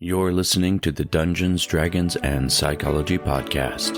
You're listening to the Dungeons, Dragons, and Psychology Podcast.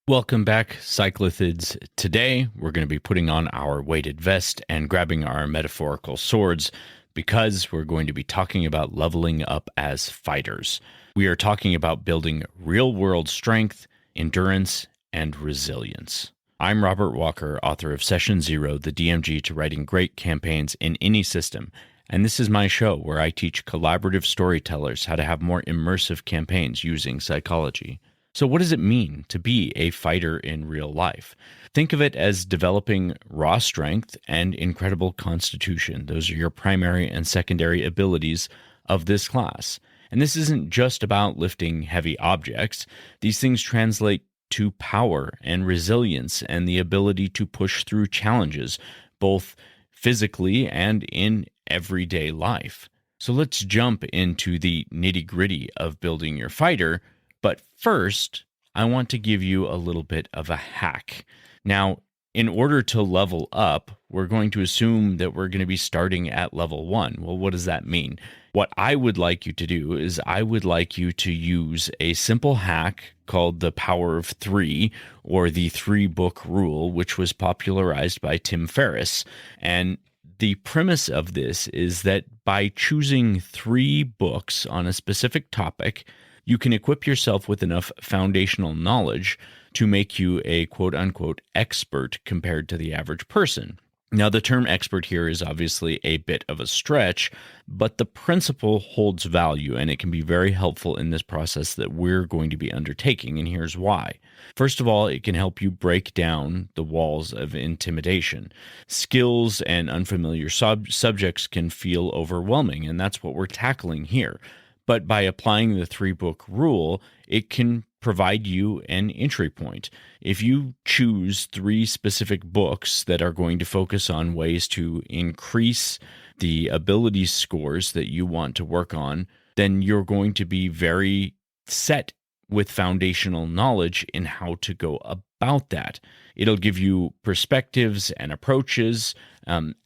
Welcome back, Cyclothids. Today, we're going to be putting on our weighted vest and grabbing our metaphorical swords because we're going to be talking about leveling up as fighters. We are talking about building real-world strength, endurance, and resilience. I'm Robert Walker, author of Session Zero, the DMG to writing great campaigns in any system, and this is my show where I teach collaborative storytellers how to have more immersive campaigns using psychology. So what does it mean to be a fighter in real life? Think of it as developing raw strength and incredible constitution. Those are your primary and secondary abilities of this class. And this isn't just about lifting heavy objects. These things translate to power and resilience and the ability to push through challenges, both physically and in everyday life. So let's jump into the nitty-gritty of building your fighter. But first, I want to give you a little bit of a hack. Now, in order to level up, we're going to assume that we're going to be starting at level 1. Well, what does that mean? What I would like you to do is I would like you to use a simple hack called the Power of 3, or the 3-book rule, which was popularized by Tim Ferriss. And the premise of this is that by choosing 3 books on a specific topic, you can equip yourself with enough foundational knowledge to make you a quote-unquote expert compared to the average person. Now, the term expert here is obviously a bit of a stretch, but the principle holds value, and it can be very helpful in this process that we're going to be undertaking, and here's why. First of all, it can help you break down the walls of intimidation. Skills and unfamiliar subjects can feel overwhelming, and that's what we're tackling here. But by applying the 3-book rule, it can provide you an entry point. If you choose 3 specific books that are going to focus on ways to increase the ability scores that you want to work on, then you're going to be very set with foundational knowledge in how to go about that. It'll give you perspectives and approaches,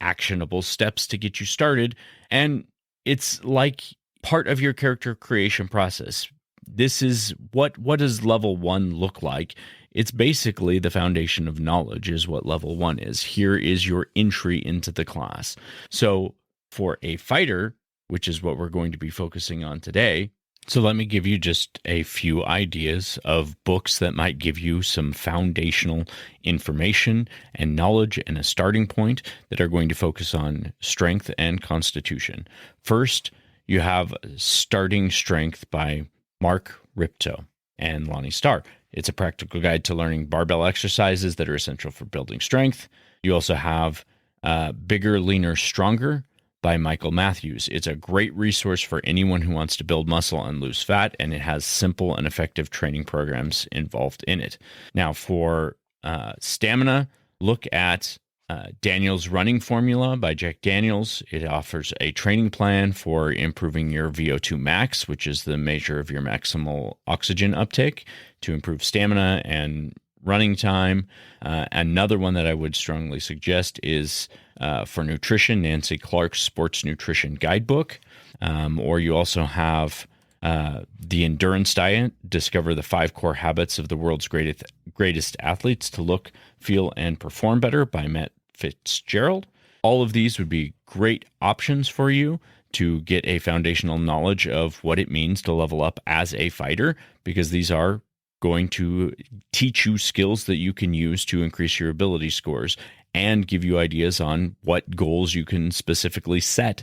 actionable steps to get you started, and it's like part of your character creation process. This is what does level 1 look like? It's basically the foundation of knowledge is what level 1 is. Here is your entry into the class. So for a fighter, which is what we're going to be focusing on today, so let me give you just a few ideas of books that might give you some foundational information and knowledge and a starting point that are going to focus on strength and constitution. First, you have Starting Strength by Mark Ripto and Lonnie Starr. It's a practical guide to learning barbell exercises that are essential for building strength. You also have Bigger, Leaner, Stronger by Michael Matthews. It's a great resource for anyone who wants to build muscle and lose fat, and it has simple and effective training programs involved in it. Now, for stamina, look at Daniel's Running Formula by Jack Daniels. It offers a training plan for improving your VO2 max, which is the measure of your maximal oxygen uptake, to improve stamina and running time. Another one that I would strongly suggest is for nutrition, Nancy Clark's Sports Nutrition Guidebook. Or you also have The Endurance Diet, Discover the 5 Core Habits of the World's Greatest Athletes to Look, Feel, and Perform Better by Matt Fitzgerald. All of these would be great options for you to get a foundational knowledge of what it means to level up as a fighter, because these are going to teach you skills that you can use to increase your ability scores and give you ideas on what goals you can specifically set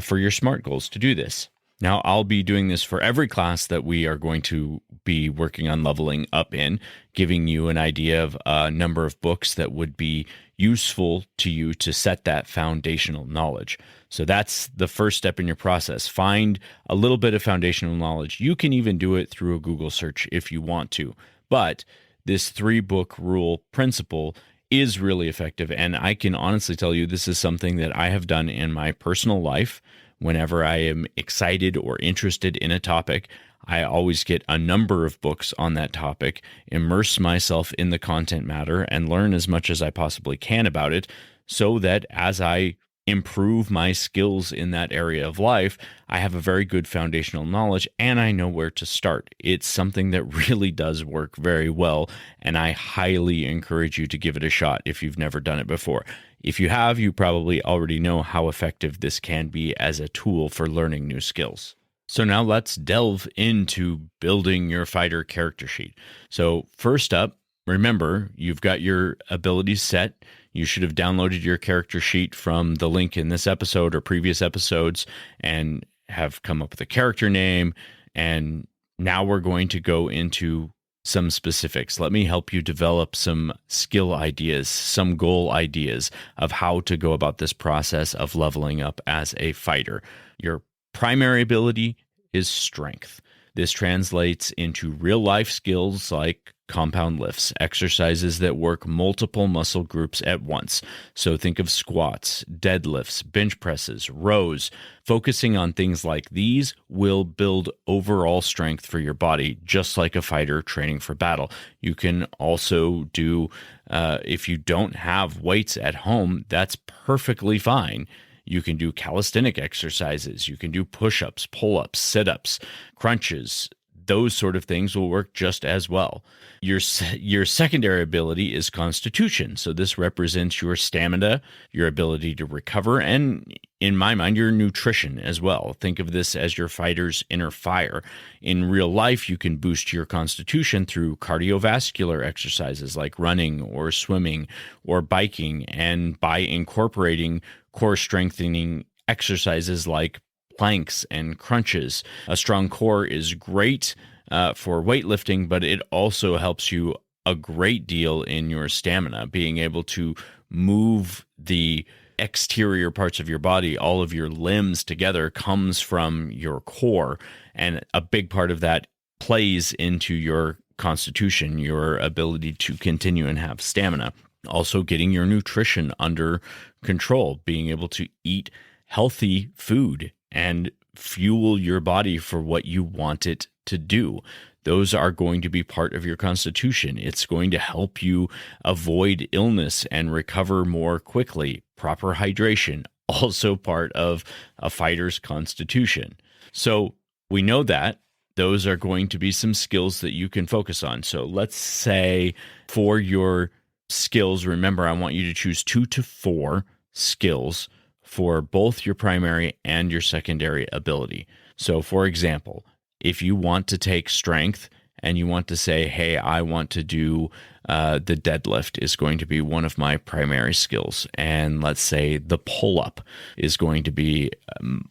for your SMART goals to do this. Now, I'll be doing this for every class that we are going to be working on leveling up in, giving you an idea of a number of books that would be useful to you to set that foundational knowledge. So that's the first step in your process. Find a little bit of foundational knowledge. You can even do it through a Google search if you want to. But this 3-book rule principle is really effective. And I can honestly tell you this is something that I have done in my personal life. Whenever I am excited or interested in a topic, I always get a number of books on that topic, immerse myself in the content matter, and learn as much as I possibly can about it so that as I improve my skills in that area of life, I have a very good foundational knowledge and I know where to start. It's something that really does work very well, and I highly encourage you to give it a shot if you've never done it before. If you have, you probably already know how effective this can be as a tool for learning new skills. So now let's delve into building your fighter character sheet. So first up, remember, you've got your abilities set. You should have downloaded your character sheet from the link in this episode or previous episodes and have come up with a character name. And now we're going to go into some specifics. Let me help you develop some skill ideas, some goal ideas of how to go about this process of leveling up as a fighter. Your primary ability is strength. This translates into real life skills like compound lifts, exercises that work multiple muscle groups at once. So think of squats, deadlifts, bench presses, rows. Focusing on things like these will build overall strength for your body, just like a fighter training for battle. You can also do, if you don't have weights at home, that's perfectly fine. You can do calisthenic exercises. You can do push-ups, pull-ups, sit-ups, crunches. Those sort of things will work just as well. Your secondary ability is constitution. So this represents your stamina, your ability to recover, and in my mind, your nutrition as well. Think of this as your fighter's inner fire. In real life, you can boost your constitution through cardiovascular exercises like running or swimming or biking, and by incorporating core strengthening exercises like planks and crunches. A strong core is great for weightlifting, but it also helps you a great deal in your stamina, being able to move the exterior parts of your body, all of your limbs together, comes from your core. And a big part of that plays into your constitution, your ability to continue and have stamina. Also getting your nutrition under control, being able to eat healthy food and fuel your body for what you want it to do. Those are going to be part of your constitution. It's going to help you avoid illness and recover more quickly. Proper hydration, also part of a fighter's constitution. So we know that those are going to be some skills that you can focus on. So let's say for your skills, remember, I want you to choose 2 to 4 skills for both your primary and your secondary ability. So for example, if you want to take strength and you want to say, hey, I want to do the deadlift is going to be one of my primary skills. And let's say the pull-up is going to be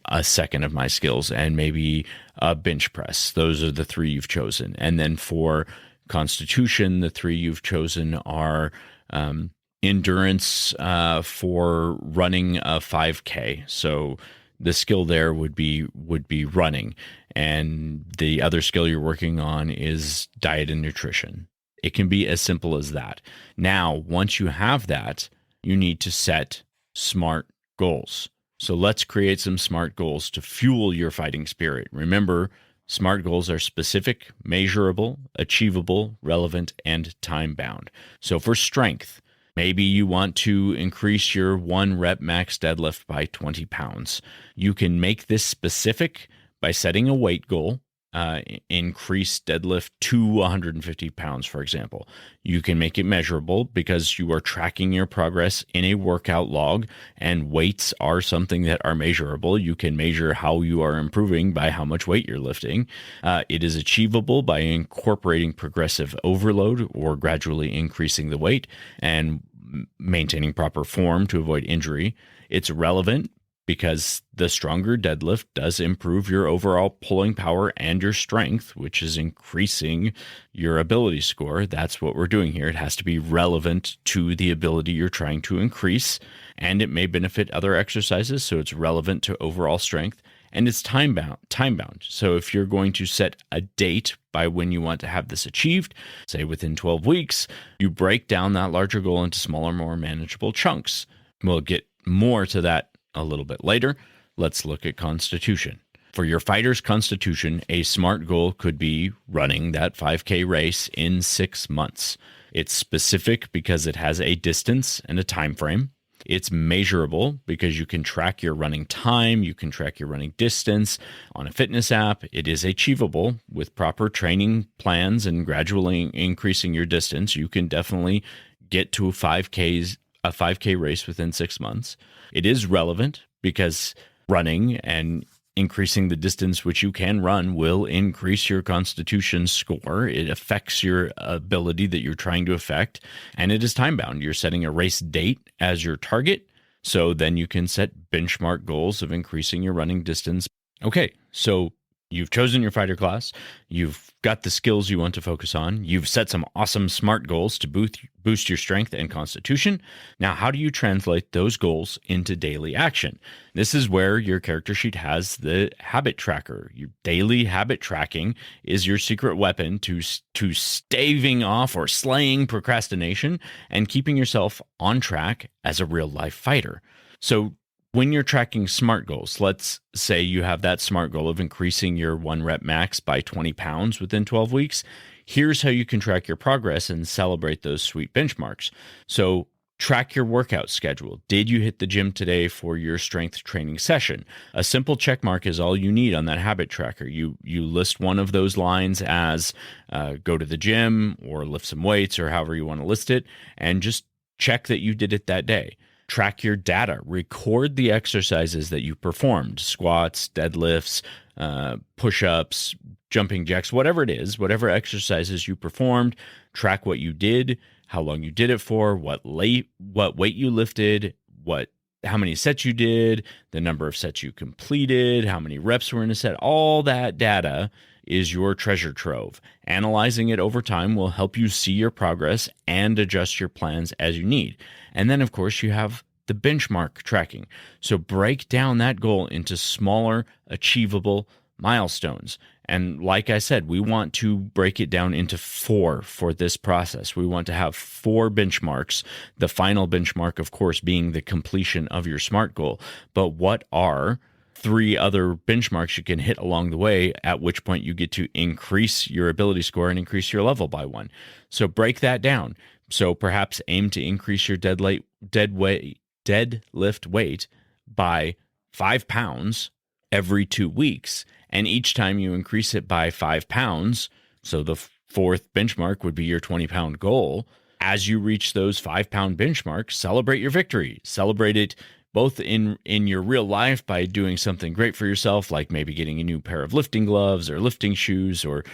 a second of my skills, and maybe a bench press. Those are the 3 you've chosen. And then for constitution, the 3 you've chosen are endurance for running a 5K. So the skill there would be running, and the other skill you're working on is diet and nutrition. It can be as simple as that. Now, once you have that, you need to set smart goals. So let's create some smart goals to fuel your fighting spirit. Remember, smart goals are specific, measurable, achievable, relevant, and time-bound. So for strength, maybe you want to increase your 1 rep max deadlift by 20 pounds. You can make this specific by setting a weight goal, increase deadlift to 150 pounds, for example. You can make it measurable because you are tracking your progress in a workout log, and weights are something that are measurable. You can measure how you are improving by how much weight you're lifting. It is achievable by incorporating progressive overload or gradually increasing the weight and maintaining proper form to avoid injury. It's relevant because the stronger deadlift does improve your overall pulling power and your strength, which is increasing your ability score. That's what we're doing here. It has to be relevant to the ability you're trying to increase, and it may benefit other exercises, so it's relevant to overall strength. And it's time bound. So if you're going to set a date by when you want to have this achieved, say within 12 weeks, you break down that larger goal into smaller, more manageable chunks. We'll get more to that a little bit later. Let's look at constitution. For your fighter's constitution, a SMART goal could be running that 5K race in 6 months. It's specific because it has a distance and a time frame. It's measurable because you can track your running time, you can track your running distance on a fitness app. It is achievable with proper training plans and gradually increasing your distance. You can definitely get to a 5K race within 6 months. It is relevant because running and increasing the distance which you can run will increase your constitution score. It affects your ability that you're trying to affect, and it is time bound. You're setting a race date as your target, so then you can set benchmark goals of increasing your running distance. Okay, so you've chosen your fighter class. You've got the skills you want to focus on. You've set some awesome SMART goals to boost your strength and constitution. Now, how do you translate those goals into daily action? This is where your character sheet has the habit tracker. Your daily habit tracking is your secret weapon to staving off or slaying procrastination and keeping yourself on track as a real life fighter. So when you're tracking SMART goals, let's say you have that SMART goal of increasing your 1 rep max by 20 pounds within 12 weeks. Here's how you can track your progress and celebrate those sweet benchmarks. So track your workout schedule. Did you hit the gym today for your strength training session? A simple check mark is all you need on that habit tracker. You list one of those lines as go to the gym or lift some weights or however you want to list it, and just check that you did it that day. Track your data. Record the exercises that you performed, squats, deadlifts, push-ups, jumping jacks, whatever it is, whatever exercises you performed. Track what you did, how long you did it for, what weight you lifted, how many sets you did, the number of sets you completed, how many reps were in a set. All that data is your treasure trove. Analyzing it over time will help you see your progress and adjust your plans as you need. And then, of course, you have the benchmark tracking. So break down that goal into smaller, achievable milestones. And like I said, we want to break it down into 4 for this process. We want to have 4 benchmarks, the final benchmark, of course, being the completion of your SMART goal. But what are 3 other benchmarks you can hit along the way, at which point you get to increase your ability score and increase your level by 1? So break that down. So perhaps aim to increase your deadlift weight by 5 pounds every 2 weeks. And each time you increase it by 5 pounds, so the 4th benchmark would be your 20-pound goal. As you reach those 5-pound benchmarks, celebrate your victory. Celebrate it both in your real life by doing something great for yourself, like maybe getting a new pair of lifting gloves or lifting shoes, or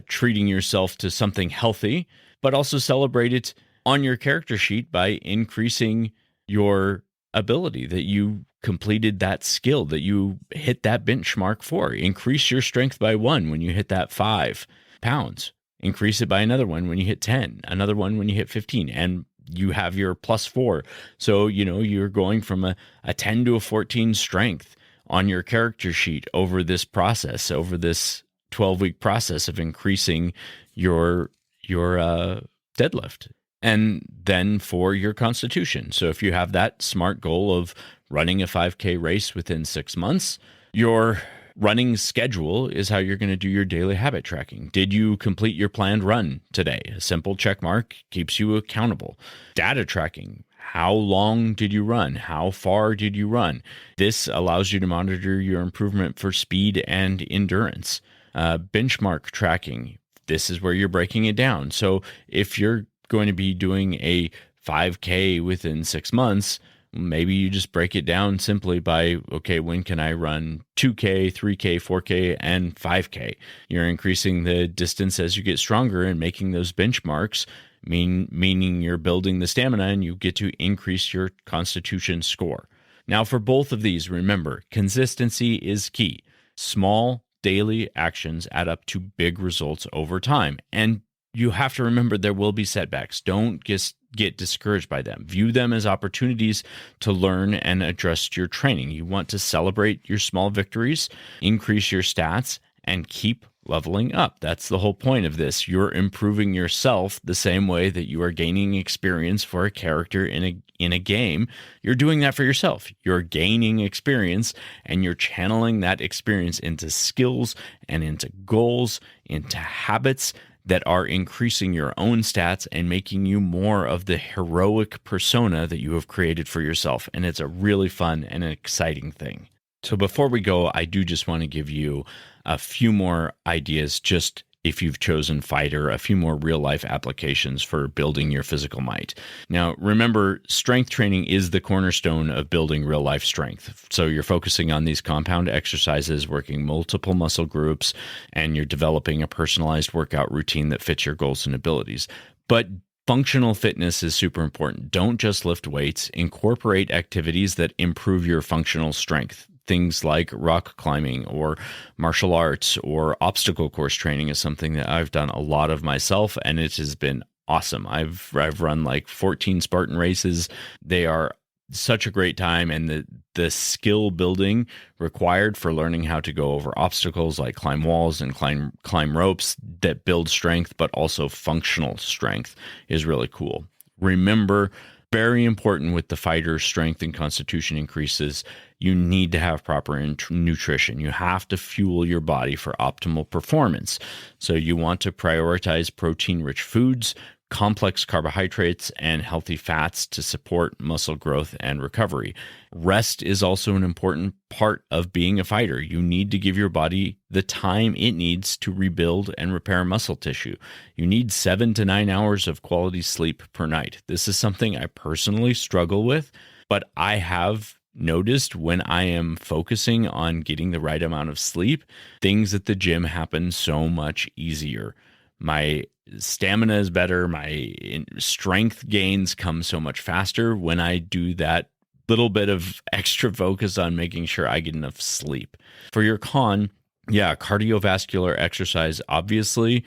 treating yourself to something healthy, but also celebrate it on your character sheet by increasing your ability, that you completed that skill, that you hit that benchmark for. Increase your strength by 1 when you hit that 5 pounds. Increase it by another one when you hit 10, another one when you hit 15, and you have your +4. So, you're going from a 10 to a 14 strength on your character sheet over this process, over this 12-week process of increasing your deadlift. And then for your constitution. So if you have that SMART goal of running a 5K race within 6 months, your running schedule is how you're going to do your daily habit tracking. Did you complete your planned run today? A simple check mark keeps you accountable. Data tracking. How long did you run? How far did you run? This allows you to monitor your improvement for speed and endurance. Benchmark tracking. This is where you're breaking it down. So if you're going to be doing a 5K within 6 months, maybe you just break it down simply by, okay, when can I run 2K, 3K, 4K, and 5K? You're increasing the distance as you get stronger and making those benchmarks, meaning you're building the stamina and you get to increase your constitution score. Now, for both of these, remember, consistency is key. Small daily actions add up to big results over time. And you have to remember there will be setbacks. Don't just get discouraged by them. View them as opportunities to learn and adjust your training. You want to celebrate your small victories, increase your stats, and keep leveling up. That's the whole point of this. You're improving yourself the same way that you are gaining experience for a character in a game. You're doing that for yourself. You're gaining experience and you're channeling that experience into skills and into goals, into habits that are increasing your own stats and making you more of the heroic persona that you have created for yourself. And it's a really fun and an exciting thing. So before we go, I do just want to give you a few more ideas, just if you've chosen fighter, a few more real life applications for building your physical might. Now, remember, strength training is the cornerstone of building real life strength. So you're focusing on these compound exercises, working multiple muscle groups, and you're developing a personalized workout routine that fits your goals and abilities. But functional fitness is super important. Don't just lift weights, incorporate activities that improve your functional strength. Things like rock climbing or martial arts or obstacle course training is something that I've done a lot of myself, and it has been awesome. I've run like 14 Spartan races. They are such a great time, and the skill building required for learning how to go over obstacles like climb walls and climb ropes that build strength, but also functional strength is really cool. Remember, very important with the fighter's strength and constitution increases, you need to have proper nutrition. You have to fuel your body for optimal performance. So you want to prioritize protein-rich foods, complex carbohydrates, and healthy fats to support muscle growth and recovery. Rest is also an important part of being a fighter. You need to give your body the time it needs to rebuild and repair muscle tissue. You need 7 to 9 hours of quality sleep per night. This is something I personally struggle with, but I have noticed when I am focusing on getting the right amount of sleep, things at the gym happen so much easier. My stamina is better. My strength gains come so much faster when I do that little bit of extra focus on making sure I get enough sleep. For your con, yeah, cardiovascular exercise, obviously,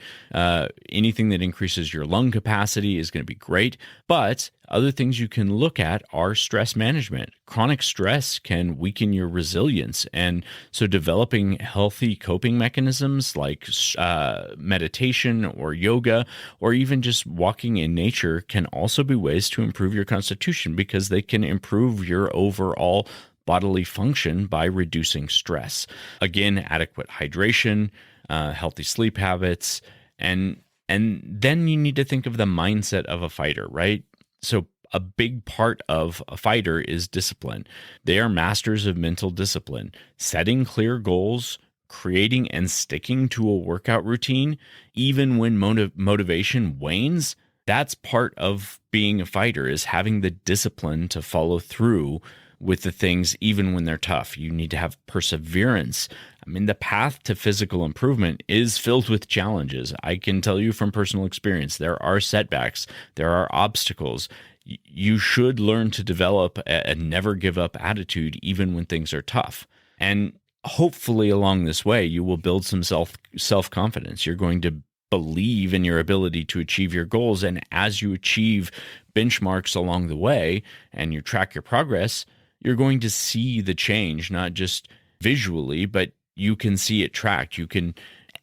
anything that increases your lung capacity is going to be great. But other things you can look at are stress management. Chronic stress can weaken your resilience. And so developing healthy coping mechanisms like meditation or yoga, or even just walking in nature can also be ways to improve your constitution because they can improve your overall bodily function by reducing stress. Again, adequate hydration, healthy sleep habits, and then you need to think of the mindset of a fighter, right? So a big part of a fighter is discipline. They are masters of mental discipline, setting clear goals, creating and sticking to a workout routine, even when motivation wanes. That's part of being a fighter, is having the discipline to follow through with the things even when they're tough. You need to have perseverance. I mean, the path to physical improvement is filled with challenges. I can tell you from personal experience, there are setbacks, there are obstacles. You should learn to develop a never give up attitude even when things are tough. And hopefully along this way, you will build some self-confidence. You're going to believe in your ability to achieve your goals. And as you achieve benchmarks along the way and you track your progress, you're going to see the change, not just visually, but you can see it tracked.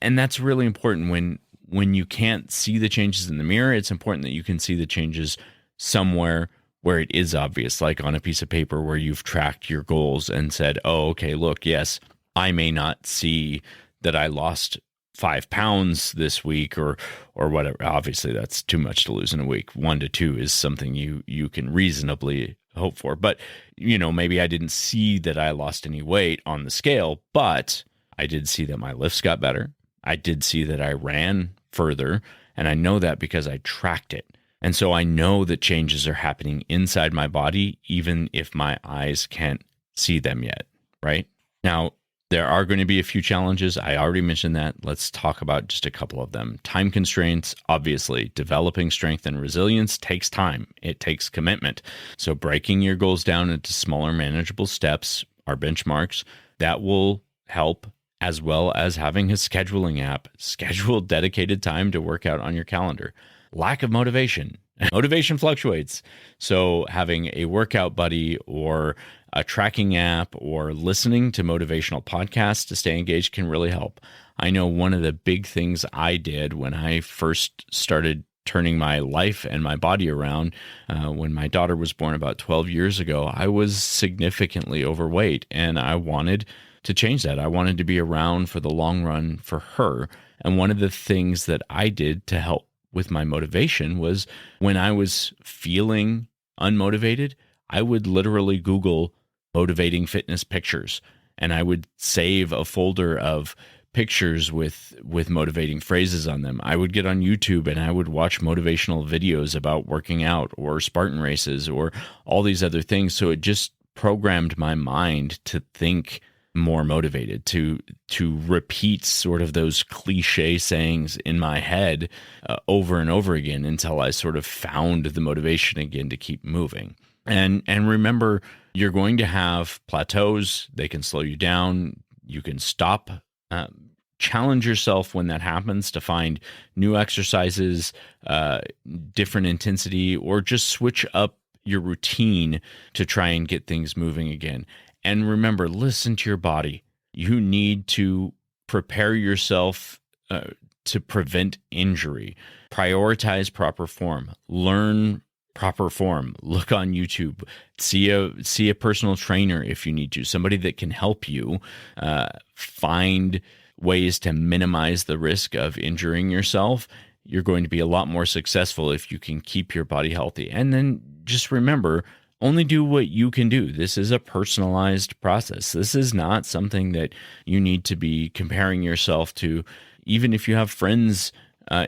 And that's really important when you can't see the changes in the mirror. It's important that you can see the changes somewhere where it is obvious, like on a piece of paper where you've tracked your goals and said, oh, okay, look, yes, I may not see that I lost 5 pounds this week or whatever. Obviously, that's too much to lose in a week. 1 to 2 is something you can reasonably hope for. But, maybe I didn't see that I lost any weight on the scale, but I did see that my lifts got better. I did see that I ran further, and I know that because I tracked it. And so I know that changes are happening inside my body, even if my eyes can't see them yet, right? Now, there are going to be a few challenges. I already mentioned that. Let's talk about just a couple of them. Time constraints, obviously. Developing strength and resilience takes time. It takes commitment. So breaking your goals down into smaller, manageable steps are benchmarks. That will help, as well as having a scheduling app. Schedule dedicated time to work out on your calendar. Lack of motivation. Motivation fluctuates. So having a workout buddy or a tracking app or listening to motivational podcasts to stay engaged can really help. I know one of the big things I did when I first started turning my life and my body around, when my daughter was born about 12 years ago, I was significantly overweight and I wanted to change that. I wanted to be around for the long run for her. And one of the things that I did to help with my motivation was when I was feeling unmotivated, I would literally Google motivating fitness pictures, and I would save a folder of pictures with motivating phrases on them. I would get on YouTube and I would watch motivational videos about working out or Spartan races or all these other things. So it just programmed my mind to think more motivated, to repeat sort of those cliche sayings in my head over and over again until I sort of found the motivation again to keep moving. And remember, you're going to have plateaus. They can slow you down. You can stop. Challenge yourself when that happens to find new exercises, different intensity, or just switch up your routine to try and get things moving again. And remember, listen to your body. You need to prepare yourself to prevent injury. Prioritize proper form. Learn proper form. Look on YouTube. See a personal trainer if you need to. Somebody that can help you find ways to minimize the risk of injuring yourself. You're going to be a lot more successful if you can keep your body healthy. And then just remember, only do what you can do. This is a personalized process. This is not something that you need to be comparing yourself to. Even if you have friends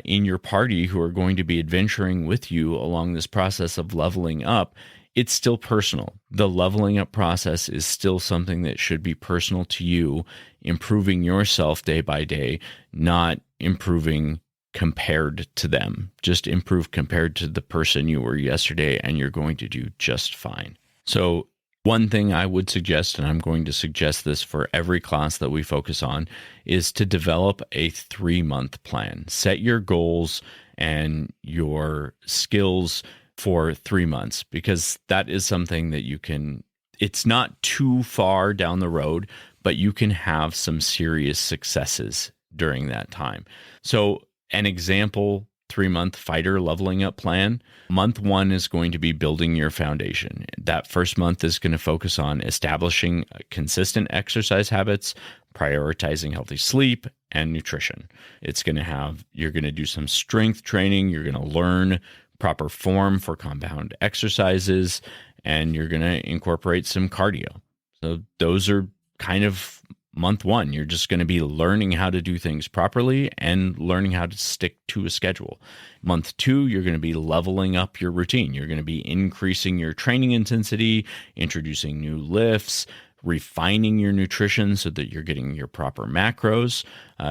in your party who are going to be adventuring with you along this process of leveling up, it's still personal. The leveling up process is still something that should be personal to you, improving yourself day by day, not improving compared to them. Just improve compared to the person you were yesterday, and you're going to do just fine. So one thing I would suggest, and I'm going to suggest this for every class that we focus on, is to develop a 3-month plan. Set your goals and your skills for 3 months, because that is something that you can, it's not too far down the road, but you can have some serious successes during that time. So an example 3-month fighter leveling up plan. Month 1 is going to be building your foundation. That first month is going to focus on establishing consistent exercise habits, prioritizing healthy sleep and nutrition. You're going to do some strength training. You're going to learn proper form for compound exercises, and you're going to incorporate some cardio. So those are kind of month 1. You're just going to be learning how to do things properly and learning how to stick to a schedule. Month 2, you're going to be leveling up your routine. You're going to be increasing your training intensity, introducing new lifts, refining your nutrition so that you're getting your proper macros.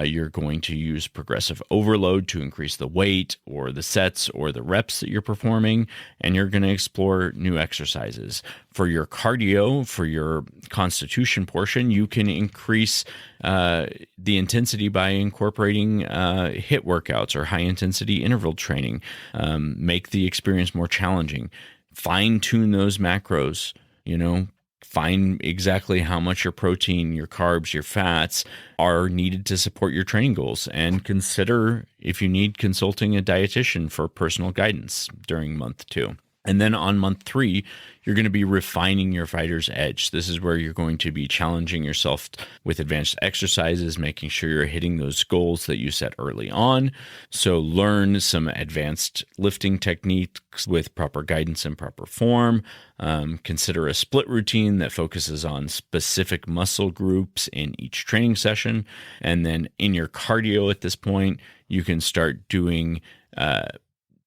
You're going to use progressive overload to increase the weight or the sets or the reps that you're performing, and you're going to explore new exercises. For your cardio, for your constitution portion, you can increase the intensity by incorporating HIIT workouts or high-intensity interval training. Make the experience more challenging. Fine-tune those macros, find exactly how much your protein, your carbs, your fats are needed to support your training goals, and consider if you need consulting a dietitian for personal guidance during month 2. And then on month 3, you're going to be refining your fighter's edge. This is where you're going to be challenging yourself with advanced exercises, making sure you're hitting those goals that you set early on. So learn some advanced lifting techniques with proper guidance and proper form. Consider a split routine that focuses on specific muscle groups in each training session. And then in your cardio at this point, you can start doing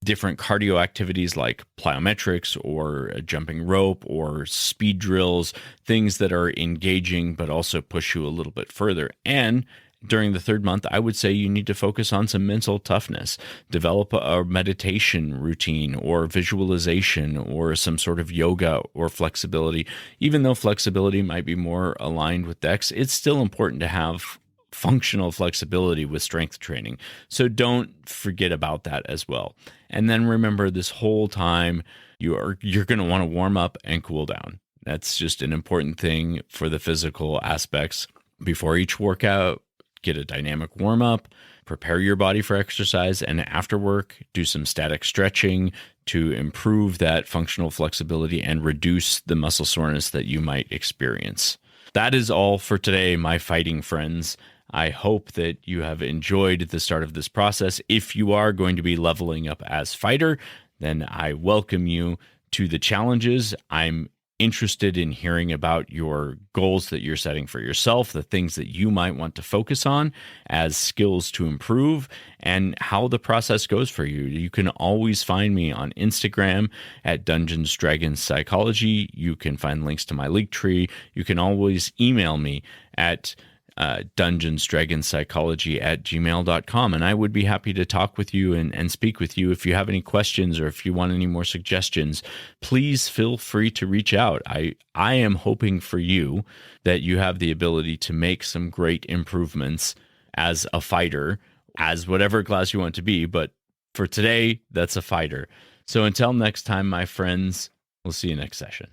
different cardio activities like plyometrics or a jumping rope or speed drills, things that are engaging but also push you a little bit further. And during the 3rd month, I would say you need to focus on some mental toughness. Develop a meditation routine or visualization or some sort of yoga or flexibility. Even though flexibility might be more aligned with DEX, it's still important to have functional flexibility with strength training. So don't forget about that as well. And then remember, this whole time you're going to want to warm up and cool down. That's just an important thing for the physical aspects. Before each workout, get a dynamic warm up, prepare your body for exercise, and after work, do some static stretching to improve that functional flexibility and reduce the muscle soreness that you might experience. That is all for today, my fighting friends. I hope that you have enjoyed the start of this process. If you are going to be leveling up as fighter, then I welcome you to the challenges. I'm interested in hearing about your goals that you're setting for yourself, the things that you might want to focus on as skills to improve, and how the process goes for you. You can always find me on Instagram at Dungeons Dragons Psychology. You can find links to my Linktree. You can always email me at dungeonsdragonpsychology@gmail.com. And I would be happy to talk with you and speak with you. If you have any questions or if you want any more suggestions, please feel free to reach out. I am hoping for you that you have the ability to make some great improvements as a fighter, as whatever class you want to be. But for today, that's a fighter. So until next time, my friends, we'll see you next session.